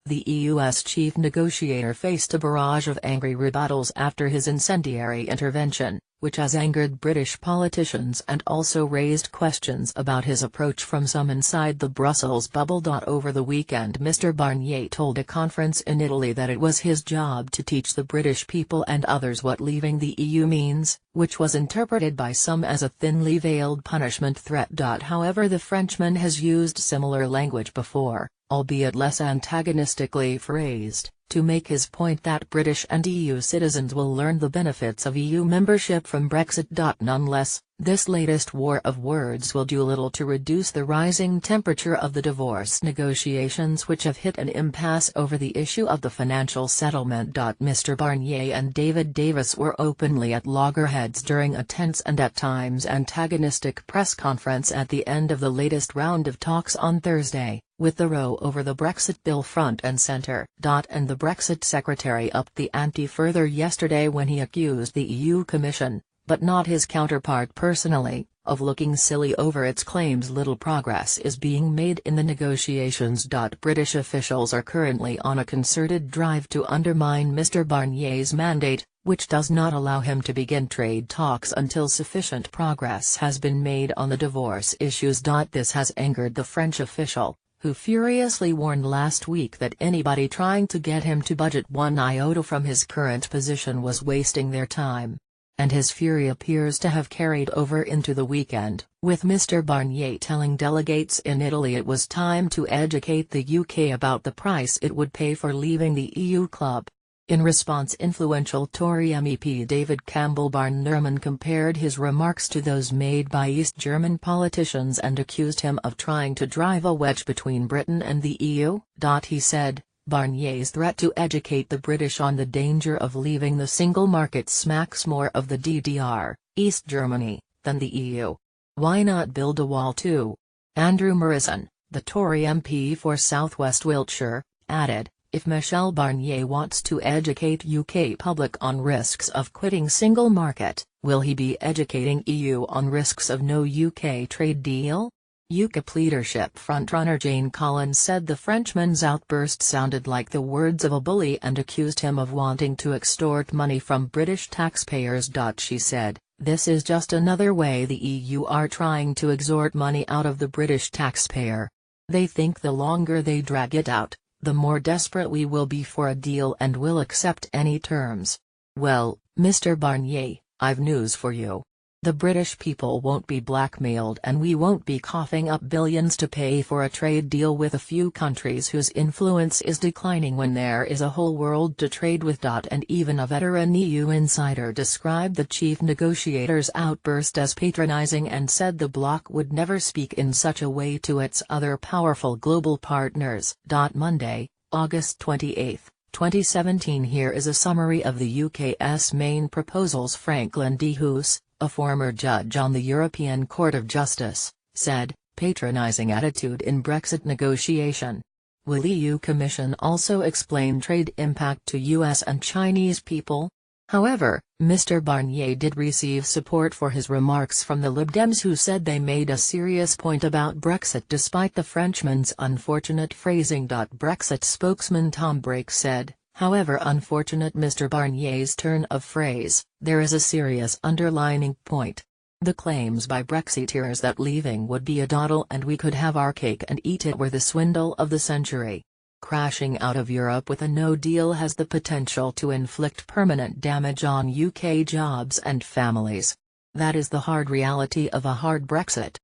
The EU's chief negotiator faced a barrage of angry rebuttals after his incendiary intervention, which has angered British politicians and also raised questions about his approach from some inside the Brussels bubble. Over the weekend, Mr Barnier told a conference in Italy that it was his job to teach the British people and others what leaving the EU means, which was interpreted by some as a thinly veiled punishment threat. However, the Frenchman has used similar language before, albeit less antagonistically phrased, to make his point that British and EU citizens will learn the benefits of EU membership from Brexit. Nonetheless, this latest war of words will do little to reduce the rising temperature of the divorce negotiations, which have hit an impasse over the issue of the financial settlement. Mr Barnier and David Davis were openly at loggerheads during a tense and at times antagonistic press conference at the end of the latest round of talks on Thursday, with the row over the Brexit bill front and centre. And the Brexit secretary upped the ante further yesterday when he accused the EU Commission, but not his counterpart personally, of looking silly over its claims little progress is being made in the negotiations. British officials are currently on a concerted drive to undermine Mr Barnier's mandate, which does not allow him to begin trade talks until sufficient progress has been made on the divorce issues. This has angered the French official, who furiously warned last week that anybody trying to get him to budget one iota from his current position was wasting their time. And his fury appears to have carried over into the weekend, with Mr Barnier telling delegates in Italy it was time to educate the UK about the price it would pay for leaving the EU club. In response, influential Tory MEP David Campbell Barnier compared his remarks to those made by East German politicians and accused him of trying to drive a wedge between Britain and the EU. He said, Barnier's threat to educate the British on the danger of leaving the single market smacks more of the DDR, East Germany, than the EU. Why not build a wall too? Andrew Morrison, the Tory MP for South West Wiltshire, added, if Michel Barnier wants to educate UK public on risks of quitting single market, will he be educating EU on risks of no UK trade deal? UKIP leadership frontrunner Jane Collins said the Frenchman's outburst sounded like the words of a bully and accused him of wanting to extort money from British taxpayers. She said, this is just another way the EU are trying to extort money out of the British taxpayer. They think the longer they drag it out, the more desperate we will be for a deal and will accept any terms. Well, Mr Barnier, I've news for you. The British people won't be blackmailed and we won't be coughing up billions to pay for a trade deal with a few countries whose influence is declining when there is a whole world to trade with. And even a veteran EU insider described the chief negotiator's outburst as patronising and said the bloc would never speak in such a way to its other powerful global partners. Monday, August 28, 2017. Here is a summary of the UK's main proposals. Franklin D. Hoos, a former judge on the European Court of Justice, said, patronising attitude in Brexit negotiation. Will EU Commission also explain trade impact to US and Chinese people? However, Mr Barnier did receive support for his remarks from the Lib Dems, who said they made a serious point about Brexit despite the Frenchman's unfortunate phrasing. Brexit spokesman Tom Brake said, however unfortunate Mr Barnier's turn of phrase, there is a serious underlining point. The claims by Brexiteers that leaving would be a dawdle and we could have our cake and eat it were the swindle of the century. Crashing out of Europe with a no deal has the potential to inflict permanent damage on UK jobs and families. That is the hard reality of a hard Brexit.